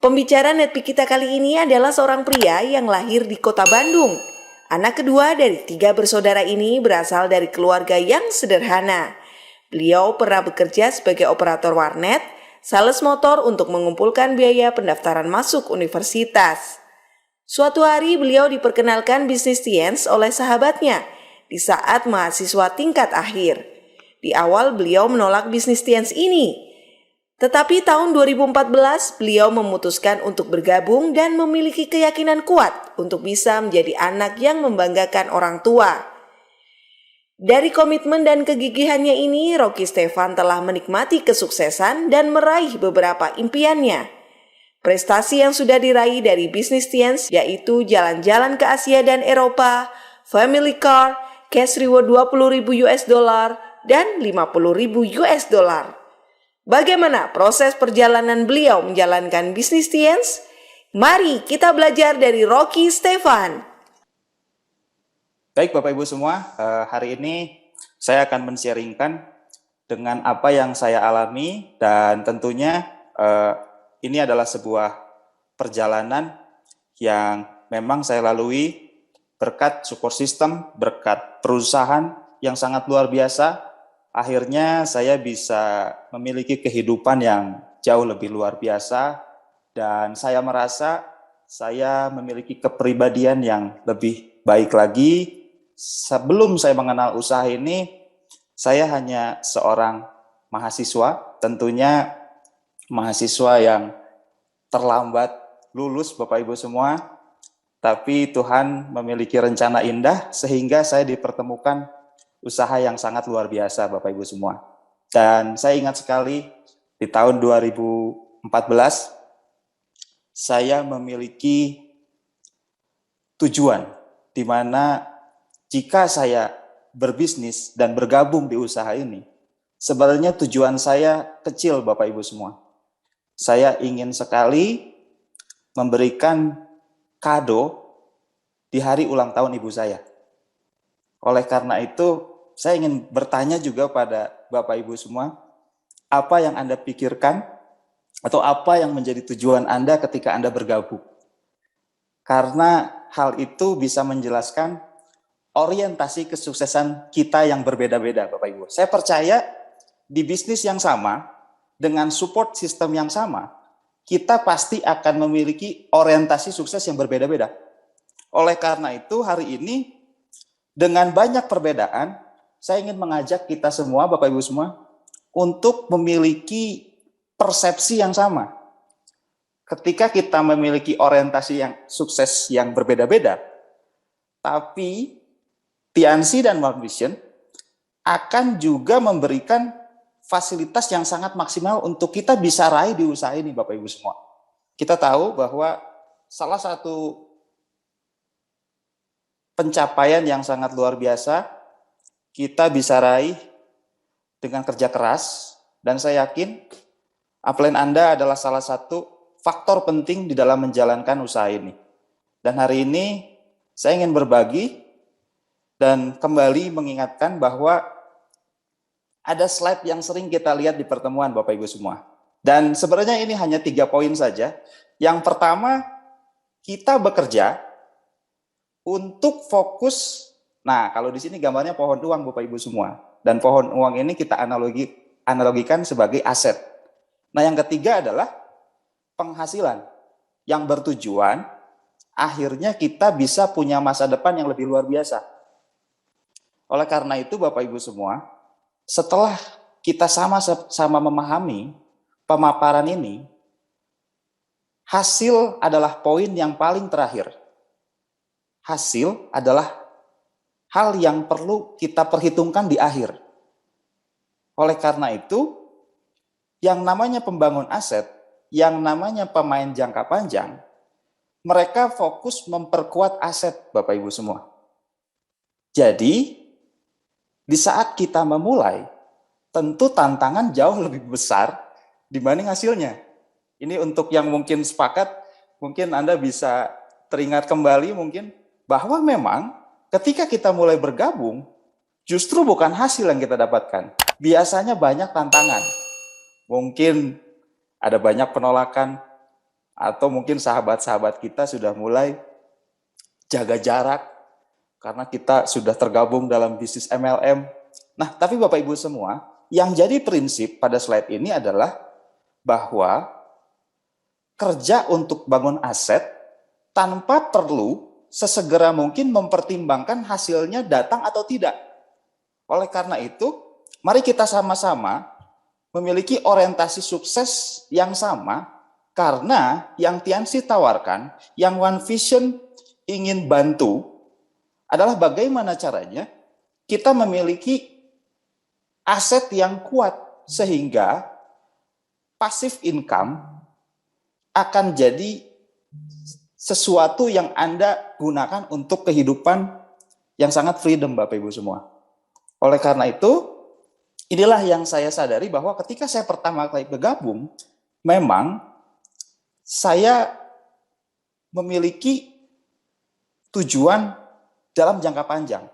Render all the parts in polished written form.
Pembicara Netpi kita kali ini adalah seorang pria yang lahir di kota Bandung. Anak kedua dari 3 bersaudara ini berasal dari keluarga yang sederhana. Beliau pernah bekerja sebagai operator warnet, sales motor untuk mengumpulkan biaya pendaftaran masuk universitas. Suatu hari beliau diperkenalkan bisnis Tiens oleh sahabatnya di saat mahasiswa tingkat akhir. Di awal beliau menolak bisnis Tiens ini. Tetapi tahun 2014 beliau memutuskan untuk bergabung dan memiliki keyakinan kuat untuk bisa menjadi anak yang membanggakan orang tua. Dari komitmen dan kegigihannya ini, Rocky Stefan telah menikmati kesuksesan dan meraih beberapa impiannya. Prestasi yang sudah diraih dari bisnis Tiens yaitu jalan-jalan ke Asia dan Eropa, family car, cash reward $20.000 dan $50.000. Bagaimana proses perjalanan beliau menjalankan bisnis Tiens? Mari kita belajar dari Rocky Stefan. Baik Bapak Ibu semua, hari ini saya akan men-sharingkan dengan apa yang saya alami dan tentunya ini adalah sebuah perjalanan yang memang saya lalui berkat support system, berkat perusahaan yang sangat luar biasa. Akhirnya saya bisa memiliki kehidupan yang jauh lebih luar biasa dan saya merasa saya memiliki kepribadian yang lebih baik lagi. Sebelum saya mengenal usaha ini, saya hanya seorang mahasiswa, tentunya mahasiswa yang terlambat lulus Bapak Ibu semua, tapi Tuhan memiliki rencana indah sehingga saya dipertemukan usaha yang sangat luar biasa Bapak Ibu semua. Dan saya ingat sekali di tahun 2014 saya memiliki tujuan di mana jika saya berbisnis dan bergabung di usaha ini, sebenarnya tujuan saya kecil Bapak Ibu semua. Saya ingin sekali memberikan kado di hari ulang tahun ibu saya. Oleh karena itu, saya ingin bertanya juga pada Bapak Ibu semua, apa yang Anda pikirkan atau apa yang menjadi tujuan Anda ketika Anda bergabung? Karena hal itu bisa menjelaskan orientasi kesuksesan kita yang berbeda-beda, Bapak Ibu. Saya percaya di bisnis yang sama, dengan support sistem yang sama, kita pasti akan memiliki orientasi sukses yang berbeda-beda. Oleh karena itu, hari ini dengan banyak perbedaan, saya ingin mengajak kita semua, Bapak Ibu semua, untuk memiliki persepsi yang sama. Ketika kita memiliki orientasi yang sukses yang berbeda-beda, tapi Tiansi dan World Vision akan juga memberikan fasilitas yang sangat maksimal untuk kita bisa raih di usaha ini, Bapak Ibu semua. Kita tahu bahwa salah satu pencapaian yang sangat luar biasa kita bisa raih dengan kerja keras, dan saya yakin upline Anda adalah salah satu faktor penting di dalam menjalankan usaha ini. Dan hari ini saya ingin berbagi dan kembali mengingatkan bahwa ada slide yang sering kita lihat di pertemuan Bapak Ibu semua. Dan sebenarnya ini hanya 3 poin saja. Yang pertama, kita bekerja untuk fokus. Nah, kalau di sini gambarnya pohon uang Bapak Ibu semua. Dan pohon uang ini kita analogikan sebagai aset. Nah, yang ketiga adalah penghasilan yang bertujuan akhirnya kita bisa punya masa depan yang lebih luar biasa. Oleh karena itu Bapak Ibu semua, setelah kita sama-sama memahami pemaparan ini, hasil adalah poin yang paling terakhir. Hasil adalah hal yang perlu kita perhitungkan di akhir. Oleh karena itu, yang namanya pembangun aset, yang namanya pemain jangka panjang, mereka fokus memperkuat aset, Bapak Ibu semua. Jadi, di saat kita memulai, tentu tantangan jauh lebih besar dibanding hasilnya. Ini untuk yang mungkin sepakat, mungkin Anda bisa teringat kembali mungkin bahwa memang ketika kita mulai bergabung, justru bukan hasil yang kita dapatkan. Biasanya banyak tantangan. Mungkin ada banyak penolakan, Atau mungkin sahabat-sahabat kita sudah mulai jaga jarak karena kita sudah tergabung dalam bisnis MLM. Nah, tapi Bapak Ibu semua, yang jadi prinsip pada slide ini adalah bahwa kerja untuk bangun aset tanpa perlu sesegera mungkin mempertimbangkan hasilnya datang atau tidak. Oleh karena itu, mari kita sama-sama memiliki orientasi sukses yang sama, karena yang Tianxi tawarkan, yang One Vision ingin bantu adalah bagaimana caranya kita memiliki aset yang kuat sehingga passive income akan jadi sesuatu yang Anda gunakan untuk kehidupan yang sangat freedom, Bapak Ibu semua. Oleh karena itu, inilah yang saya sadari bahwa ketika saya pertama kali bergabung, memang saya memiliki tujuan dalam jangka panjang.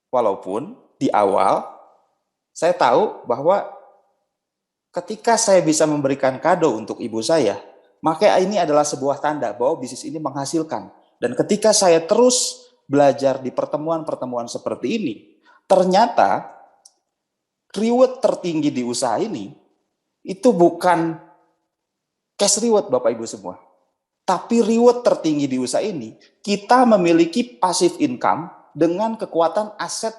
Walaupun di awal saya tahu bahwa ketika saya bisa memberikan kado untuk ibu saya, maka ini adalah sebuah tanda bahwa bisnis ini menghasilkan. Dan ketika saya terus belajar di pertemuan-pertemuan seperti ini, ternyata reward tertinggi di usaha ini itu bukan cash reward Bapak Ibu semua. Tapi reward tertinggi di usaha ini, kita memiliki passive income dengan kekuatan aset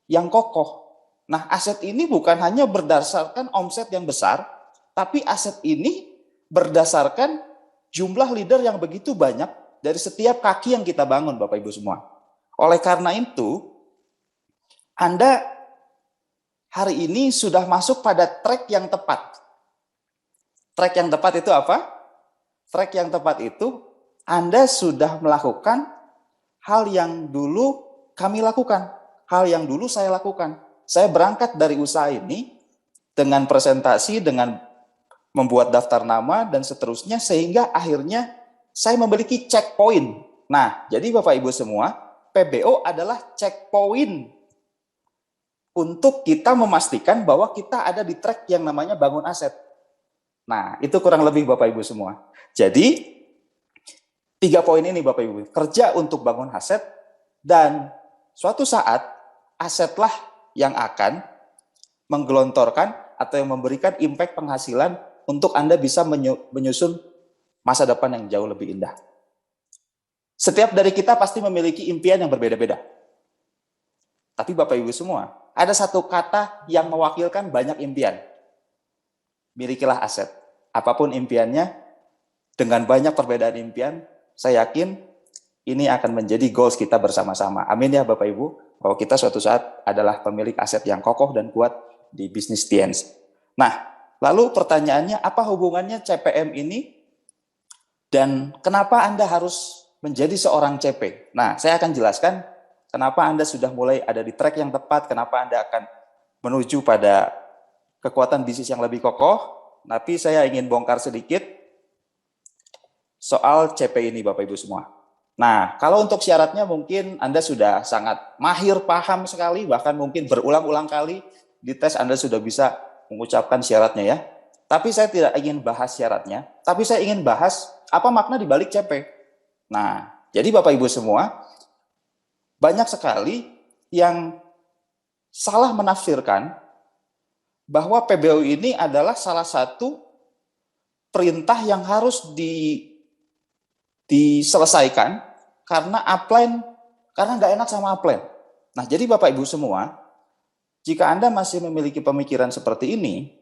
yang kokoh. Nah, aset ini bukan hanya berdasarkan omset yang besar, tapi aset ini berdasarkan jumlah leader yang begitu banyak dari setiap kaki yang kita bangun, Bapak Ibu semua. Oleh karena itu, Anda hari ini sudah masuk pada track yang tepat. Track yang tepat itu apa? Track yang tepat itu Anda sudah melakukan hal yang dulu kami lakukan, hal yang dulu saya lakukan. Saya berangkat dari usaha ini dengan presentasi, dengan membuat daftar nama, dan seterusnya, sehingga akhirnya saya memiliki checkpoint. Nah, jadi Bapak Ibu semua, PBO adalah checkpoint untuk kita memastikan bahwa kita ada di track yang namanya bangun aset. Nah, itu kurang lebih Bapak Ibu semua. Jadi, 3 poin ini Bapak Ibu, kerja untuk bangun aset, dan suatu saat asetlah yang akan menggelontorkan atau yang memberikan impact penghasilan untuk Anda bisa menyusun masa depan yang jauh lebih indah. Setiap dari kita pasti memiliki impian yang berbeda-beda. Tapi Bapak Ibu semua, ada satu kata yang mewakilkan banyak impian. Milikilah aset. Apapun impiannya, dengan banyak perbedaan impian, saya yakin ini akan menjadi goals kita bersama-sama. Amin ya Bapak Ibu, bahwa kita suatu saat adalah pemilik aset yang kokoh dan kuat di bisnis Tianxi. Nah, lalu pertanyaannya, apa hubungannya CPM ini dan kenapa Anda harus menjadi seorang CP? Nah, saya akan jelaskan kenapa Anda sudah mulai ada di track yang tepat, kenapa Anda akan menuju pada kekuatan bisnis yang lebih kokoh. Tapi saya ingin bongkar sedikit soal CP ini Bapak Ibu semua. Nah, kalau untuk syaratnya mungkin Anda sudah sangat mahir, paham sekali, bahkan mungkin berulang-ulang kali di tes Anda sudah bisa mengucapkan syaratnya ya. Tapi saya tidak ingin bahas syaratnya, tapi saya ingin bahas apa makna di balik CP. Nah, jadi Bapak Ibu semua, banyak sekali yang salah menafsirkan bahwa PBO ini adalah salah satu perintah yang harus diselesaikan karena upline, karena nggak enak sama upline. Nah, jadi Bapak Ibu semua, jika Anda masih memiliki pemikiran seperti ini,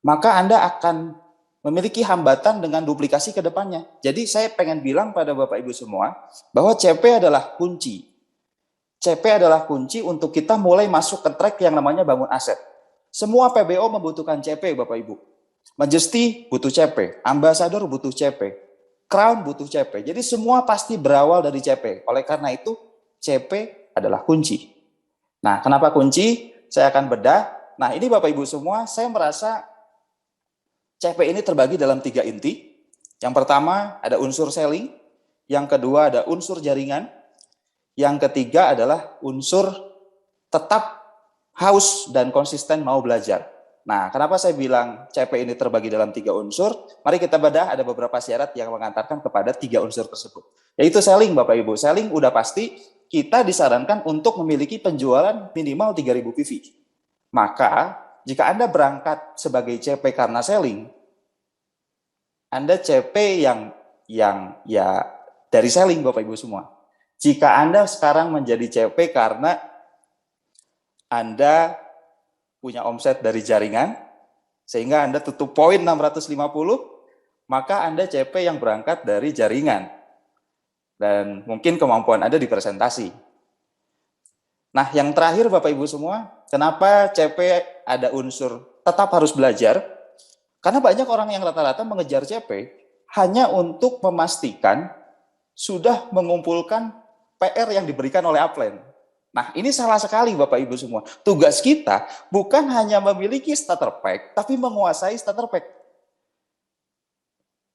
maka Anda akan memiliki hambatan dengan duplikasi ke depannya. Jadi saya pengen bilang pada Bapak Ibu semua, bahwa CP adalah kunci. CP adalah kunci untuk kita mulai masuk ke track yang namanya bangun aset. Semua PBO membutuhkan CP Bapak Ibu. Majesty butuh CP, Ambassador butuh CP, Crown butuh CP. Jadi semua pasti berawal dari CP. Oleh karena itu, CP adalah kunci. Nah, kenapa kunci? Saya akan bedah. Nah, ini Bapak Ibu semua, saya merasa CP ini terbagi dalam 3 inti. Yang pertama ada unsur selling, yang kedua ada unsur jaringan, yang ketiga adalah unsur tetap haus dan konsisten mau belajar. Nah, kenapa saya bilang CP ini terbagi dalam 3 unsur? Mari kita bedah, ada beberapa syarat yang mengantarkan kepada 3 unsur tersebut. Yaitu selling, Bapak Ibu. Selling udah pasti kita disarankan untuk memiliki penjualan minimal 3.000 PV. Maka, jika Anda berangkat sebagai CP karena selling, Anda CP yang ya dari selling, Bapak Ibu semua. Jika Anda sekarang menjadi CP karena Anda punya omset dari jaringan, sehingga Anda tutup poin 650, maka Anda CP yang berangkat dari jaringan. Dan mungkin kemampuan Anda di presentasi. Nah, yang terakhir Bapak Ibu semua, kenapa CP ada unsur tetap harus belajar? Karena banyak orang yang rata-rata mengejar CP hanya untuk memastikan sudah mengumpulkan PR yang diberikan oleh upline. Nah, ini salah sekali Bapak Ibu semua. Tugas kita bukan hanya memiliki starter pack, tapi menguasai starter pack.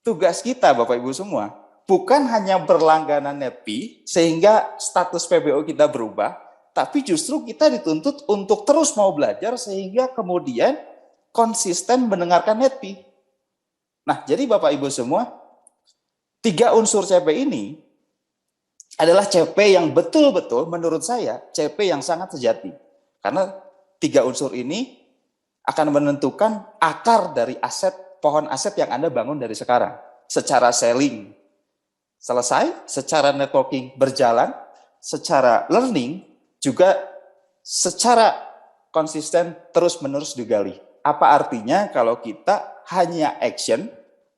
Tugas kita Bapak Ibu semua bukan hanya berlangganan NETP sehingga status PBO kita berubah, tapi justru kita dituntut untuk terus mau belajar sehingga kemudian konsisten mendengarkan NETP. Nah, jadi Bapak Ibu semua, 3 unsur CP ini adalah CP yang betul-betul menurut saya CP yang sangat sejati. Karena 3 unsur ini akan menentukan akar dari pohon aset yang Anda bangun dari sekarang. Secara selling selesai, secara networking berjalan, secara learning juga secara konsisten terus-menerus digali. Apa artinya kalau kita hanya action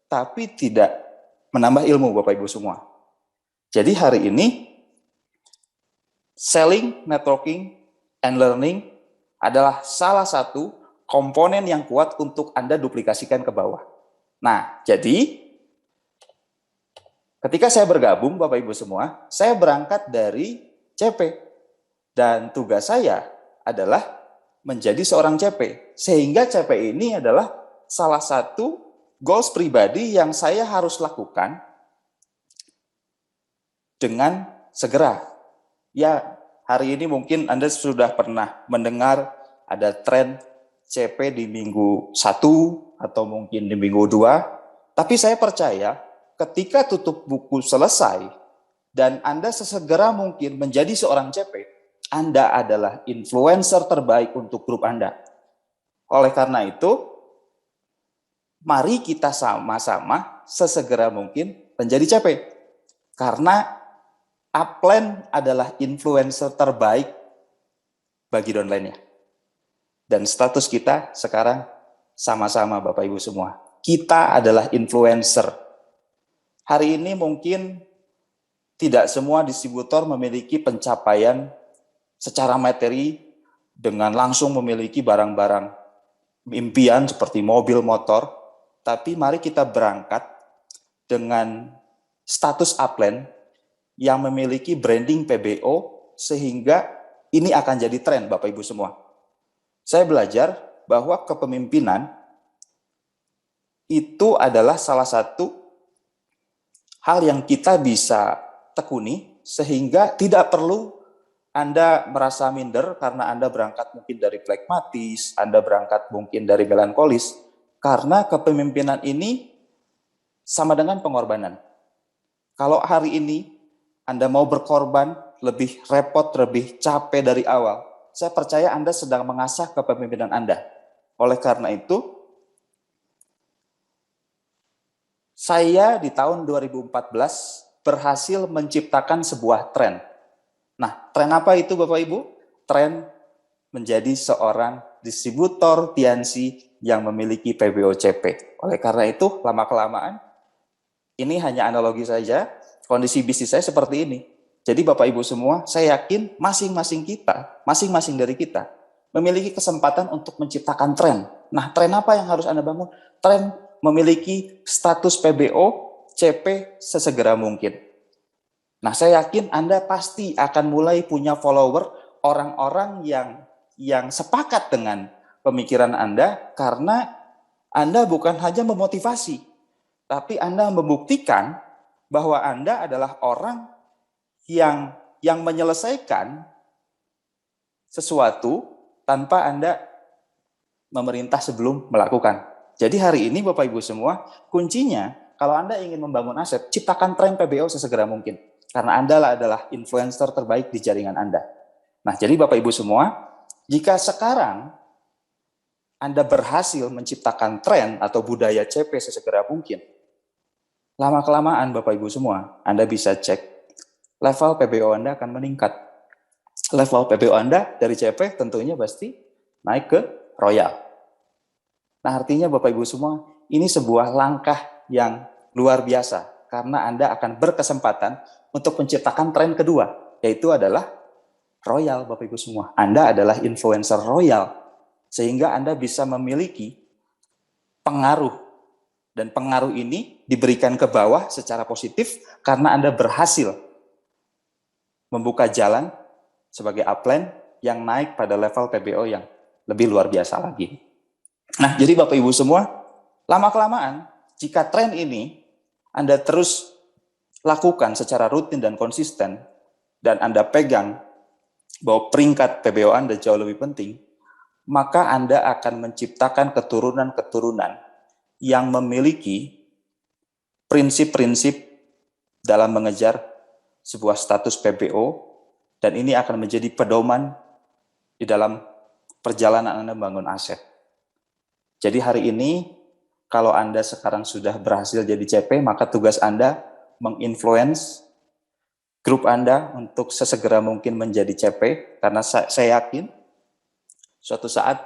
tapi tidak menambah ilmu Bapak Ibu semua? Jadi hari ini, selling, networking, and learning adalah salah satu komponen yang kuat untuk Anda duplikasikan ke bawah. Nah, jadi ketika saya bergabung, Bapak Ibu semua, saya berangkat dari CP. Dan tugas saya adalah menjadi seorang CP. Sehingga CP ini adalah salah satu goals pribadi yang saya harus lakukan dengan segera. Ya, hari ini mungkin Anda sudah pernah mendengar ada tren CP di minggu 1 atau mungkin di minggu 2, tapi saya percaya ketika tutup buku selesai dan Anda sesegera mungkin menjadi seorang CP, Anda adalah influencer terbaik untuk grup Anda. Oleh karena itu, mari kita sama-sama sesegera mungkin menjadi CP. Karena upline adalah influencer terbaik bagi downline-nya. Dan status kita sekarang sama-sama Bapak Ibu semua. Kita adalah influencer. Hari ini mungkin tidak semua distributor memiliki pencapaian secara materi dengan langsung memiliki barang-barang impian seperti mobil, motor. Tapi mari kita berangkat dengan status upline yang memiliki branding PBO sehingga ini akan jadi tren Bapak Ibu semua. Saya belajar bahwa kepemimpinan itu adalah salah satu hal yang kita bisa tekuni sehingga tidak perlu Anda merasa minder karena Anda berangkat mungkin dari flekmatis, Anda berangkat mungkin dari melankolis, karena kepemimpinan ini sama dengan pengorbanan. Kalau hari ini Anda mau berkorban, lebih repot, lebih capek dari awal, saya percaya Anda sedang mengasah kepemimpinan Anda. Oleh karena itu, saya di tahun 2014 berhasil menciptakan sebuah tren. Nah, tren apa itu Bapak Ibu? Tren menjadi seorang distributor TNC yang memiliki PBOCP. Oleh karena itu, lama-kelamaan, ini hanya analogi saja, kondisi bisnis saya seperti ini. Jadi Bapak Ibu semua, saya yakin masing-masing dari kita, memiliki kesempatan untuk menciptakan tren. Nah, tren apa yang harus Anda bangun? Tren memiliki status PBO, CP sesegera mungkin. Nah, saya yakin Anda pasti akan mulai punya follower, orang-orang yang sepakat dengan pemikiran Anda, karena Anda bukan hanya memotivasi, tapi Anda membuktikan bahwa Anda adalah orang yang menyelesaikan sesuatu tanpa Anda memerintah sebelum melakukan. Jadi hari ini Bapak Ibu semua, kuncinya kalau Anda ingin membangun aset, ciptakan tren PBO sesegera mungkin. Karena Anda adalah influencer terbaik di jaringan Anda. Nah, jadi Bapak Ibu semua, jika sekarang Anda berhasil menciptakan tren atau budaya CP sesegera mungkin, lama-kelamaan Bapak Ibu semua, Anda bisa cek level PBO Anda akan meningkat. Level PBO Anda dari CP tentunya pasti naik ke Royal. Nah, artinya Bapak Ibu semua, ini sebuah langkah yang luar biasa karena Anda akan berkesempatan untuk menciptakan tren kedua, yaitu adalah Royal, Bapak Ibu semua. Anda adalah influencer Royal, sehingga Anda bisa memiliki pengaruh, dan pengaruh ini diberikan ke bawah secara positif karena Anda berhasil membuka jalan sebagai upline yang naik pada level PBO yang lebih luar biasa lagi. Nah, jadi Bapak Ibu semua, lama-kelamaan, jika tren ini Anda terus lakukan secara rutin dan konsisten, dan Anda pegang bahwa peringkat PBO Anda jauh lebih penting, maka Anda akan menciptakan keturunan-keturunan yang memiliki prinsip-prinsip dalam mengejar sebuah status PBO, dan ini akan menjadi pedoman di dalam perjalanan Anda membangun aset. Jadi hari ini, kalau Anda sekarang sudah berhasil jadi CP, maka tugas Anda menginfluence grup Anda untuk sesegera mungkin menjadi CP, karena saya yakin suatu saat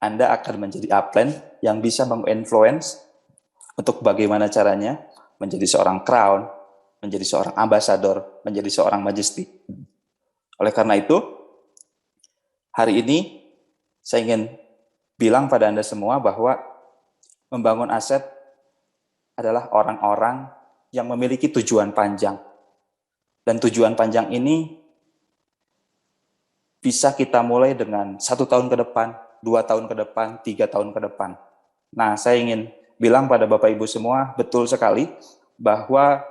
Anda akan menjadi upline yang bisa menginfluence untuk bagaimana caranya menjadi seorang crown, menjadi seorang ambassador, menjadi seorang majesty. Oleh karena itu, hari ini saya ingin bilang pada Anda semua bahwa membangun aset adalah orang-orang yang memiliki tujuan panjang. Dan tujuan panjang ini bisa kita mulai dengan 1 tahun ke depan, 2 tahun ke depan, 3 tahun ke depan. Nah, saya ingin bilang pada Bapak Ibu semua, betul sekali bahwa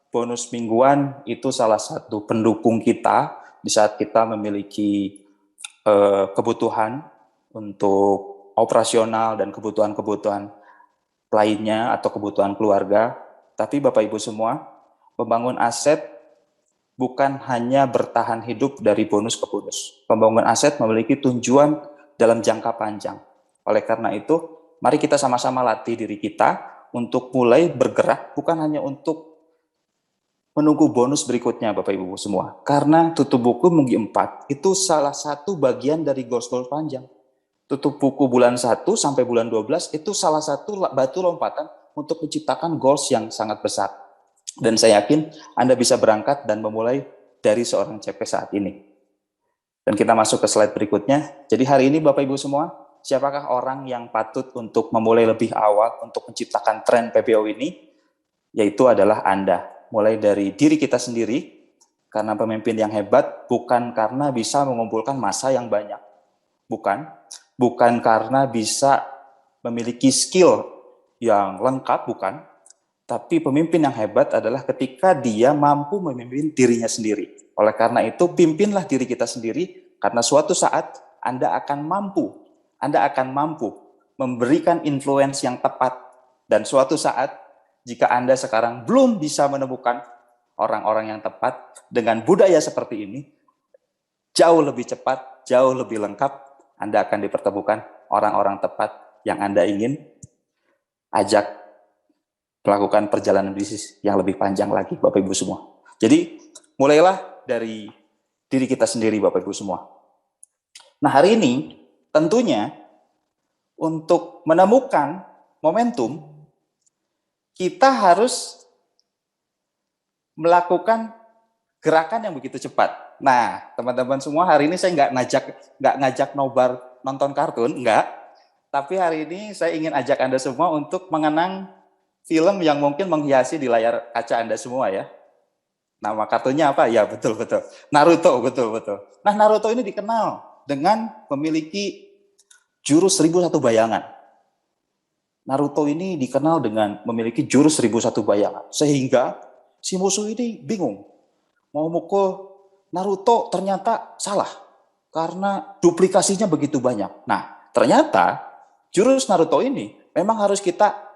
bonus mingguan itu salah satu pendukung kita di saat kita memiliki kebutuhan untuk operasional dan kebutuhan-kebutuhan lainnya atau kebutuhan keluarga. Tapi Bapak Ibu semua, membangun aset bukan hanya bertahan hidup dari bonus ke bonus. Pembangunan aset memiliki tujuan dalam jangka panjang. Oleh karena itu, mari kita sama-sama latih diri kita untuk mulai bergerak, bukan hanya untuk menunggu bonus berikutnya Bapak Ibu semua. Karena tutup buku minggu 4 itu salah satu bagian dari goals-goals panjang. Tutup buku bulan 1 sampai bulan 12 itu salah satu batu lompatan untuk menciptakan goals yang sangat besar. Dan saya yakin Anda bisa berangkat dan memulai dari seorang CP saat ini. Dan kita masuk ke slide berikutnya. Jadi hari ini Bapak Ibu semua, siapakah orang yang patut untuk memulai lebih awal untuk menciptakan tren PBO ini? Yaitu adalah Anda. Mulai dari diri kita sendiri, karena pemimpin yang hebat bukan karena bisa mengumpulkan massa yang banyak. Bukan karena bisa memiliki skill yang lengkap, bukan. Tapi pemimpin yang hebat adalah ketika dia mampu memimpin dirinya sendiri. Oleh karena itu, pimpinlah diri kita sendiri, karena suatu saat Anda akan mampu memberikan influence yang tepat. Dan suatu saat, jika Anda sekarang belum bisa menemukan orang-orang yang tepat dengan budaya seperti ini, jauh lebih cepat, jauh lebih lengkap, Anda akan dipertemukan orang-orang tepat yang Anda ingin ajak melakukan perjalanan bisnis yang lebih panjang lagi, Bapak Ibu semua. Jadi, mulailah dari diri kita sendiri, Bapak Ibu semua. Nah, hari ini tentunya untuk menemukan momentum, kita harus melakukan gerakan yang begitu cepat. Nah, teman-teman semua, hari ini saya nggak ngajak nobar nonton kartun, enggak. Tapi hari ini saya ingin ajak Anda semua untuk mengenang film yang mungkin menghiasi di layar kaca Anda semua ya. Nama kartunya apa? Ya, betul. Naruto, betul. Nah, Naruto ini dikenal dengan memiliki jurus 1001 bayangan. Naruto ini dikenal dengan memiliki jurus 1001 bayangan. Sehingga si musuh ini bingung. Mau mukul Naruto ternyata salah. Karena duplikasinya begitu banyak. Nah, ternyata jurus Naruto ini memang harus kita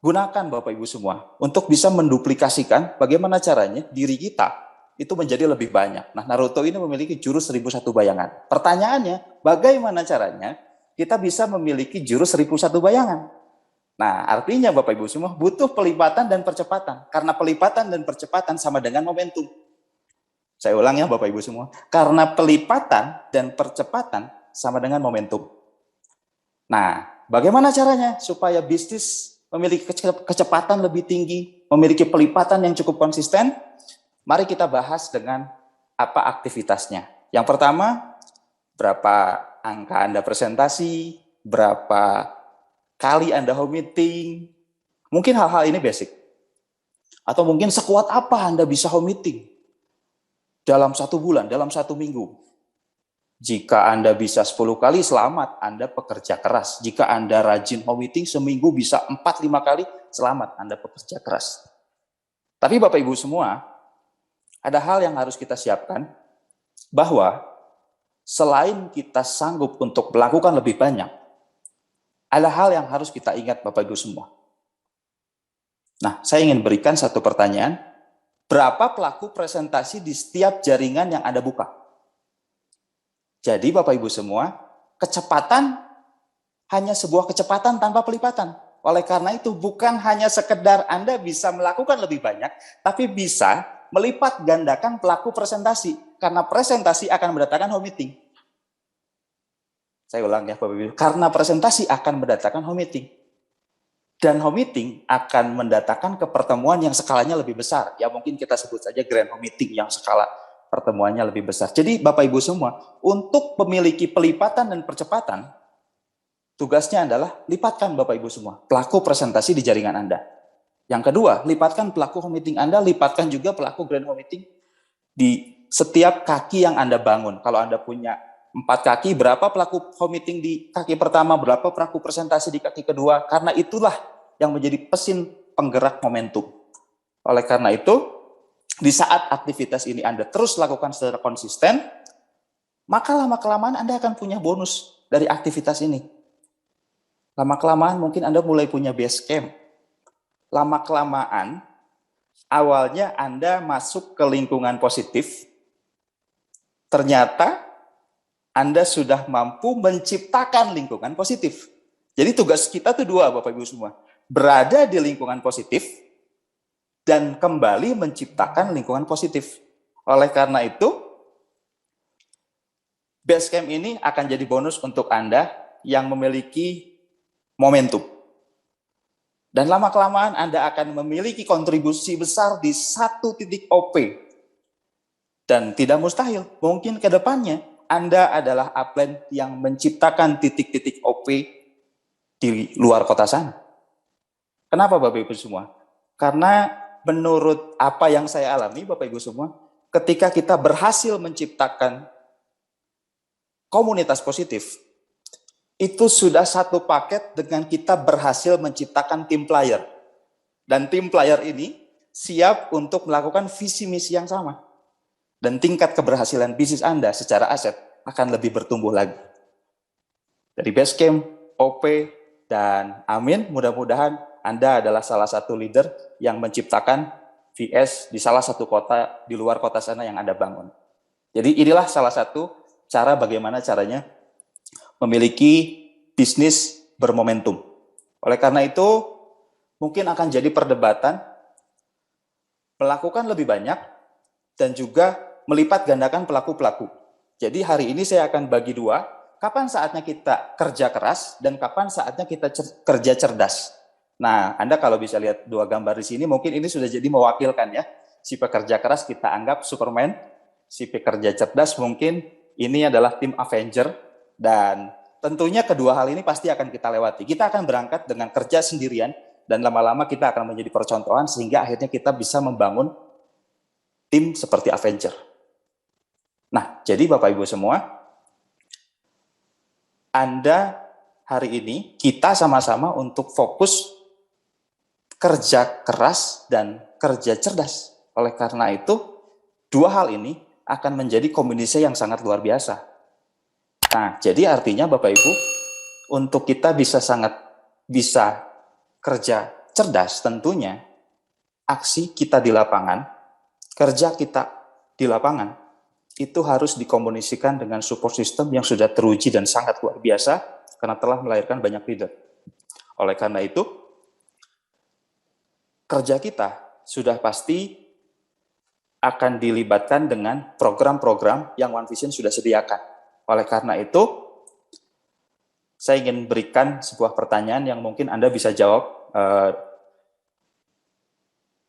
gunakan Bapak Ibu semua untuk bisa menduplikasikan bagaimana caranya diri kita itu menjadi lebih banyak. Nah, Naruto ini memiliki jurus 1001 bayangan. Pertanyaannya, bagaimana caranya kita bisa memiliki jurus 1001 bayangan? Nah, artinya Bapak Ibu semua butuh pelipatan dan percepatan. Karena pelipatan dan percepatan sama dengan momentum. Saya ulang ya Bapak Ibu semua. Karena pelipatan dan percepatan sama dengan momentum. Nah, bagaimana caranya supaya bisnis memiliki kecepatan lebih tinggi, memiliki pelipatan yang cukup konsisten? Mari kita bahas dengan apa aktivitasnya. Yang pertama, berapa angka Anda presentasi, berapa kali Anda home meeting. Mungkin hal-hal ini basic. Atau mungkin sekuat apa Anda bisa home meeting dalam 1 bulan, dalam 1 minggu. Jika Anda bisa 10 kali, selamat, Anda pekerja keras. Jika Anda rajin home meeting, seminggu bisa 4-5 kali, selamat, Anda pekerja keras. Tapi Bapak Ibu semua, ada hal yang harus kita siapkan, bahwa selain kita sanggup untuk melakukan lebih banyak, ada hal yang harus kita ingat Bapak Ibu semua. Nah, saya ingin berikan satu pertanyaan, berapa pelaku presentasi di setiap jaringan yang Anda buka? Jadi Bapak Ibu semua, kecepatan hanya sebuah kecepatan tanpa pelipatan. Oleh karena itu, bukan hanya sekedar Anda bisa melakukan lebih banyak, tapi bisa melipat gandakan pelaku presentasi. Karena presentasi akan mendatangkan home meeting. Saya ulang ya Bapak Ibu, karena presentasi akan mendatangkan home meeting. Dan home meeting akan mendatangkan kepertemuan yang skalanya lebih besar. Ya mungkin kita sebut saja grand home meeting yang skala pertemuannya lebih besar. Jadi Bapak Ibu semua, untuk memiliki pelipatan dan percepatan, tugasnya adalah lipatkan Bapak Ibu semua pelaku presentasi di jaringan Anda. Yang kedua, lipatkan pelaku home meeting Anda, lipatkan juga pelaku grand home meeting di setiap kaki yang Anda bangun. Kalau Anda punya 4 kaki, berapa pelaku home meeting di kaki pertama, berapa pelaku presentasi di kaki kedua, karena itulah yang menjadi mesin penggerak momentum. Oleh karena itu, di saat aktivitas ini Anda terus lakukan secara konsisten, maka lama-kelamaan Anda akan punya bonus dari aktivitas ini. Lama-kelamaan mungkin Anda mulai punya base camp. Lama-kelamaan, awalnya Anda masuk ke lingkungan positif, ternyata Anda sudah mampu menciptakan lingkungan positif. Jadi tugas kita tuh 2 Bapak Ibu semua. Berada di lingkungan positif, dan kembali menciptakan lingkungan positif. Oleh karena itu, Basecamp ini akan jadi bonus untuk Anda yang memiliki momentum. Dan lama-kelamaan Anda akan memiliki kontribusi besar di 1 titik OP. Dan tidak mustahil, mungkin ke depannya Anda adalah upline yang menciptakan titik-titik OP di luar kota sana. Kenapa Bapak Ibu semua? Karena menurut apa yang saya alami Bapak Ibu semua, ketika kita berhasil menciptakan komunitas positif, itu sudah satu paket dengan kita berhasil menciptakan tim player. Dan tim player ini siap untuk melakukan visi misi yang sama. Dan tingkat keberhasilan bisnis Anda secara aset akan lebih bertumbuh lagi. Dari Basecamp, OP, dan Amin, mudah-mudahan Anda adalah salah satu leader yang menciptakan VS di salah satu kota di luar kota sana yang Anda bangun. Jadi inilah salah satu cara bagaimana caranya memiliki bisnis bermomentum. Oleh karena itu, mungkin akan jadi perdebatan melakukan lebih banyak dan juga melipat gandakan pelaku-pelaku. Jadi hari ini saya akan bagi 2, kapan saatnya kita kerja keras dan kapan saatnya kita kerja cerdas. Nah, Anda kalau bisa lihat 2 gambar di sini, mungkin ini sudah jadi mewakilkan ya. Si pekerja keras kita anggap Superman, si pekerja cerdas mungkin ini adalah tim Avenger, dan tentunya kedua hal ini pasti akan kita lewati. Kita akan berangkat dengan kerja sendirian, dan lama-lama kita akan menjadi percontohan sehingga akhirnya kita bisa membangun tim seperti Avenger. Nah, jadi Bapak Ibu semua, Anda hari ini kita sama-sama untuk fokus kerja keras dan kerja cerdas. Oleh karena itu, 2 hal ini akan menjadi kombinasi yang sangat luar biasa. Nah, jadi artinya Bapak Ibu, untuk kita bisa kerja cerdas, tentunya aksi kita di lapangan, kerja kita di lapangan, itu harus dikomunikasikan dengan support system yang sudah teruji dan sangat luar biasa karena telah melahirkan banyak leader. Oleh karena itu, kerja kita sudah pasti akan dilibatkan dengan program-program yang One Vision sudah sediakan. Oleh karena itu, saya ingin berikan sebuah pertanyaan yang mungkin Anda bisa jawab.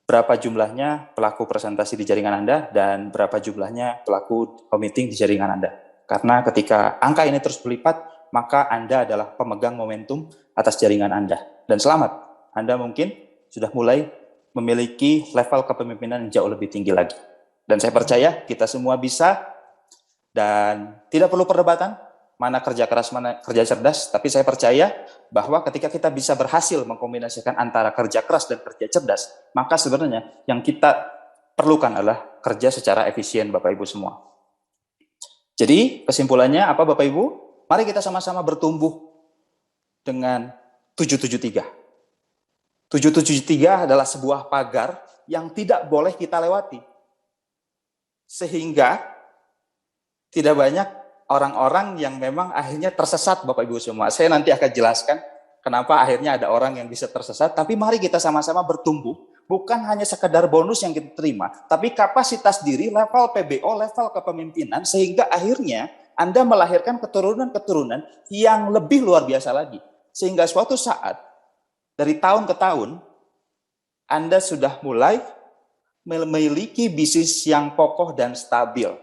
Berapa jumlahnya pelaku presentasi di jaringan Anda dan berapa jumlahnya pelaku meeting di jaringan Anda. Karena ketika angka ini terus berlipat, maka Anda adalah pemegang momentum atas jaringan Anda. Dan selamat, Anda mungkin sudah mulai memiliki level kepemimpinan yang jauh lebih tinggi lagi. Dan saya percaya kita semua bisa dan tidak perlu perdebatan mana kerja keras, mana kerja cerdas, tapi saya percaya bahwa ketika kita bisa berhasil mengkombinasikan antara kerja keras dan kerja cerdas, maka sebenarnya yang kita perlukan adalah kerja secara efisien, Bapak Ibu semua. Jadi kesimpulannya apa Bapak Ibu? Mari kita sama-sama bertumbuh dengan 773. 773 adalah sebuah pagar yang tidak boleh kita lewati. Sehingga tidak banyak orang-orang yang memang akhirnya tersesat, Bapak Ibu semua. Saya nanti akan jelaskan kenapa akhirnya ada orang yang bisa tersesat, tapi mari kita sama-sama bertumbuh, bukan hanya sekedar bonus yang kita terima, tapi kapasitas diri, level PBO, level kepemimpinan, sehingga akhirnya Anda melahirkan keturunan-keturunan yang lebih luar biasa lagi. Sehingga suatu saat, dari tahun ke tahun, Anda sudah mulai memiliki bisnis yang kokoh dan stabil.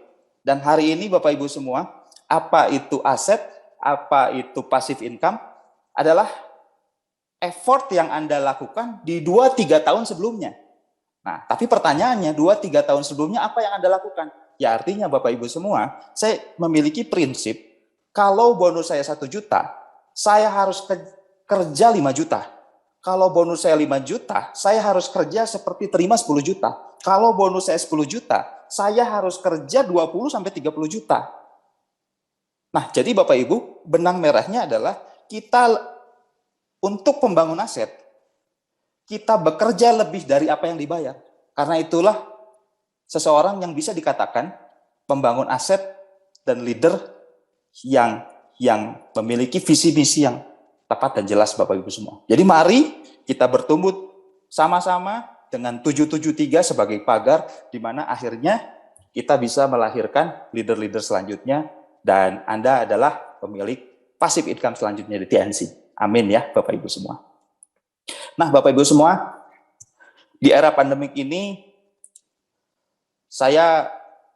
Dan hari ini Bapak Ibu semua, apa itu aset, apa itu passive income, adalah effort yang Anda lakukan di 2-3 tahun sebelumnya. Nah, tapi pertanyaannya 2-3 tahun sebelumnya apa yang Anda lakukan? Ya artinya Bapak Ibu semua, saya memiliki prinsip, kalau bonus saya 1 juta, saya harus kerja 5 juta. Kalau bonus saya 5 juta, saya harus kerja seperti terima 10 juta. Kalau bonus saya 10 juta, saya harus kerja 20-30 juta. Nah, jadi Bapak Ibu, benang merahnya adalah kita untuk pembangun aset, kita bekerja lebih dari apa yang dibayar. Karena itulah seseorang yang bisa dikatakan pembangun aset dan leader yang memiliki visi misi yang tepat dan jelas Bapak Ibu semua. Jadi mari kita bertumbuh sama-sama dengan 773 sebagai pagar di mana akhirnya kita bisa melahirkan leader-leader selanjutnya dan Anda adalah pemilik passive income selanjutnya di TNC. Amin ya Bapak Ibu semua. Nah Bapak Ibu semua, di era pandemik ini saya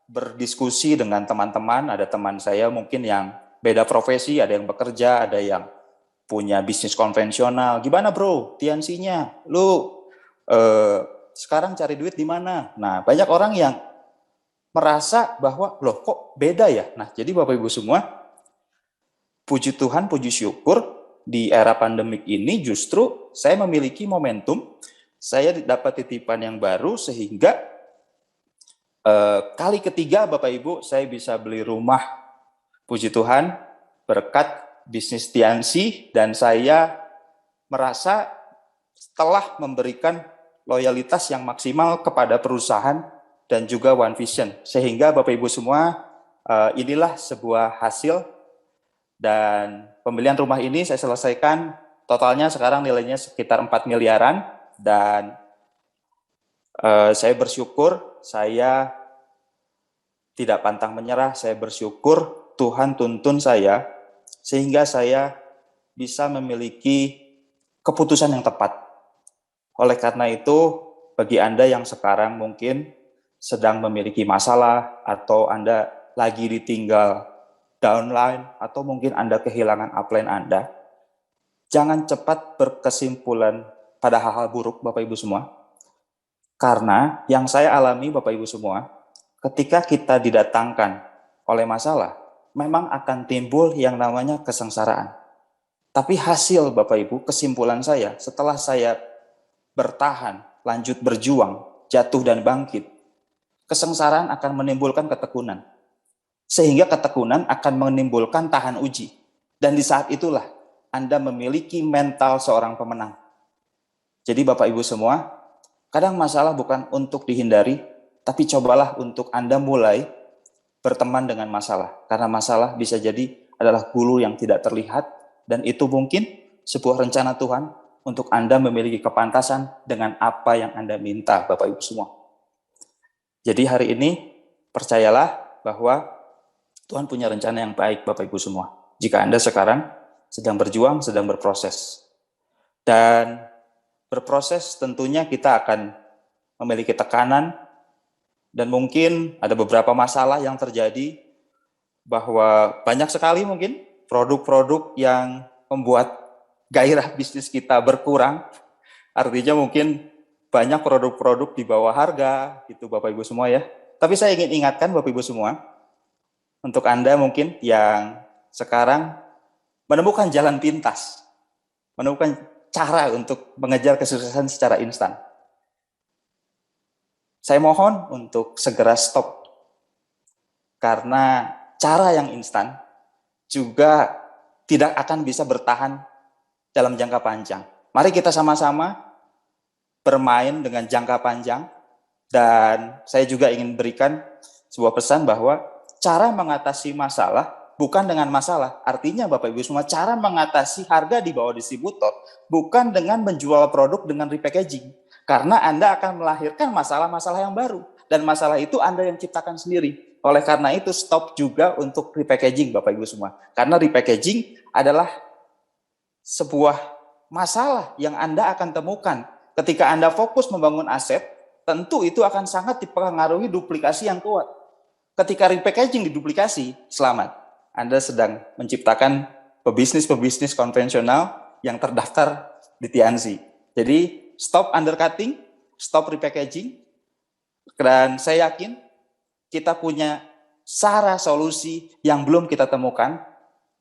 berdiskusi dengan teman-teman, ada teman saya mungkin yang beda profesi, ada yang bekerja, ada yang punya bisnis konvensional. Gimana bro, TNC-nya? Lu sekarang cari duit di mana? Nah, banyak orang yang merasa bahwa loh kok beda ya. Nah, jadi Bapak Ibu semua, puji Tuhan, puji syukur di era pandemik ini justru saya memiliki momentum, saya dapat titipan yang baru sehingga kali ketiga Bapak Ibu saya bisa beli rumah, puji Tuhan, berkat bisnis TNC dan saya merasa telah memberikan loyalitas yang maksimal kepada perusahaan dan juga One Vision. Sehingga Bapak Ibu semua, inilah sebuah hasil dan pembelian rumah ini saya selesaikan totalnya sekarang nilainya sekitar 4 miliaran dan saya bersyukur, saya tidak pantang menyerah, saya bersyukur Tuhan tuntun saya sehingga saya bisa memiliki keputusan yang tepat. Oleh karena itu, bagi Anda yang sekarang mungkin sedang memiliki masalah atau Anda lagi ditinggal downline atau mungkin Anda kehilangan upline Anda, jangan cepat berkesimpulan pada hal-hal buruk Bapak Ibu semua. Karena yang saya alami Bapak Ibu semua, ketika kita didatangkan oleh masalah, memang akan timbul yang namanya kesengsaraan. Tapi hasil Bapak Ibu, kesimpulan saya setelah saya bertahan, lanjut berjuang, jatuh dan bangkit, kesengsaraan akan menimbulkan ketekunan. Sehingga ketekunan akan menimbulkan tahan uji. Dan di saat itulah Anda memiliki mental seorang pemenang. Jadi Bapak Ibu semua, kadang masalah bukan untuk dihindari, tapi cobalah untuk Anda mulai berteman dengan masalah. Karena masalah bisa jadi adalah hulu yang tidak terlihat, dan itu mungkin sebuah rencana Tuhan untuk Anda memiliki kepantasan dengan apa yang Anda minta, Bapak Ibu semua. Jadi hari ini, percayalah bahwa Tuhan punya rencana yang baik, Bapak Ibu semua. Jika Anda sekarang sedang berjuang, sedang berproses. Dan berproses tentunya kita akan memiliki tekanan, dan mungkin ada beberapa masalah yang terjadi, bahwa banyak sekali mungkin produk-produk yang membuat gairah bisnis kita berkurang. Artinya mungkin banyak produk-produk di bawah harga, gitu Bapak Ibu semua ya. Tapi saya ingin ingatkan Bapak Ibu semua, untuk Anda mungkin yang sekarang menemukan jalan pintas, menemukan cara untuk mengejar kesuksesan secara instan. Saya mohon untuk segera stop. Karena cara yang instan juga tidak akan bisa bertahan dalam jangka panjang. Mari kita sama-sama bermain dengan jangka panjang, dan saya juga ingin berikan sebuah pesan bahwa cara mengatasi masalah bukan dengan masalah. Artinya Bapak Ibu semua, cara mengatasi harga di bawah distributor bukan dengan menjual produk dengan repackaging. Karena Anda akan melahirkan masalah-masalah yang baru, dan masalah itu Anda yang ciptakan sendiri. Oleh karena itu, stop juga untuk repackaging Bapak Ibu semua. Karena repackaging adalah sebuah masalah yang Anda akan temukan ketika Anda fokus membangun aset. Tentu itu akan sangat dipengaruhi duplikasi yang kuat. Ketika repackaging diduplikasi, selamat. Anda sedang menciptakan pebisnis-pebisnis konvensional yang terdaftar di Tianzi. Jadi, stop undercutting, stop repackaging, dan saya yakin kita punya cara solusi yang belum kita temukan,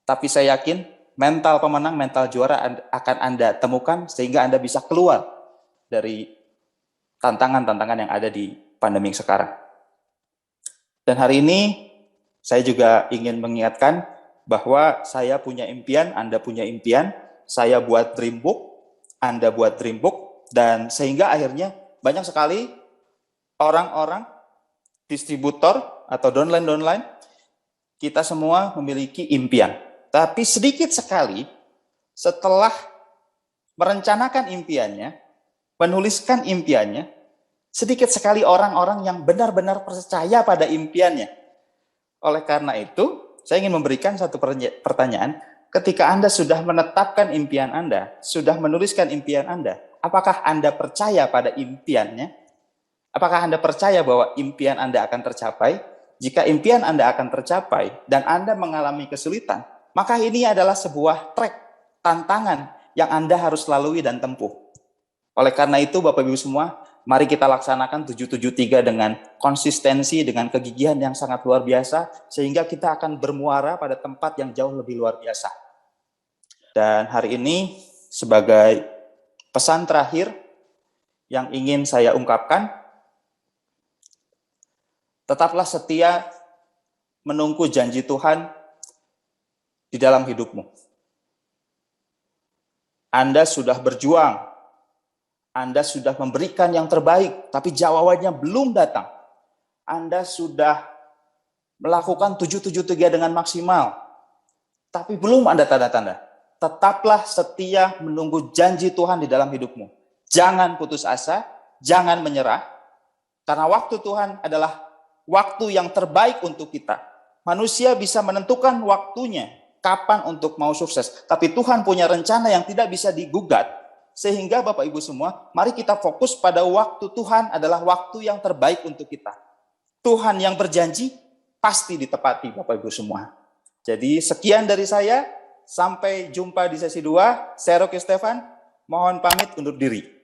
tapi saya yakin mental pemenang, mental juara akan Anda temukan sehingga Anda bisa keluar dari tantangan-tantangan yang ada di pandemi sekarang. Dan hari ini saya juga ingin mengingatkan bahwa saya punya impian, Anda punya impian, saya buat dream book, Anda buat dream book, dan sehingga akhirnya banyak sekali orang-orang distributor atau downline, kita semua memiliki impian. Tapi sedikit sekali setelah merencanakan impiannya, menuliskan impiannya, sedikit sekali orang-orang yang benar-benar percaya pada impiannya. Oleh karena itu, saya ingin memberikan satu pertanyaan. Ketika Anda sudah menetapkan impian Anda, sudah menuliskan impian Anda, apakah Anda percaya pada impiannya? Apakah Anda percaya bahwa impian Anda akan tercapai? Jika impian Anda akan tercapai dan Anda mengalami kesulitan, maka ini adalah sebuah trek, tantangan yang Anda harus lalui dan tempuh. Oleh karena itu, Bapak Ibu semua, mari kita laksanakan 773 dengan konsistensi, dengan kegigihan yang sangat luar biasa, sehingga kita akan bermuara pada tempat yang jauh lebih luar biasa. Dan hari ini, sebagai pesan terakhir yang ingin saya ungkapkan, tetaplah setia menunggu janji Tuhan di dalam hidupmu. Anda sudah berjuang, Anda sudah memberikan yang terbaik, tapi jawabannya belum datang. Anda sudah melakukan 773 dengan maksimal, tapi belum ada tanda-tanda. Tetaplah setia menunggu janji Tuhan di dalam hidupmu. Jangan putus asa, jangan menyerah, karena waktu Tuhan adalah waktu yang terbaik untuk kita. Manusia bisa menentukan waktunya, kapan untuk mau sukses. Tapi Tuhan punya rencana yang tidak bisa digugat. Sehingga Bapak Ibu semua, mari kita fokus pada waktu Tuhan adalah waktu yang terbaik untuk kita. Tuhan yang berjanji, pasti ditepati Bapak Ibu semua. Jadi sekian dari saya, sampai jumpa di sesi 2. Saya Rocky Stefan, mohon pamit undur diri.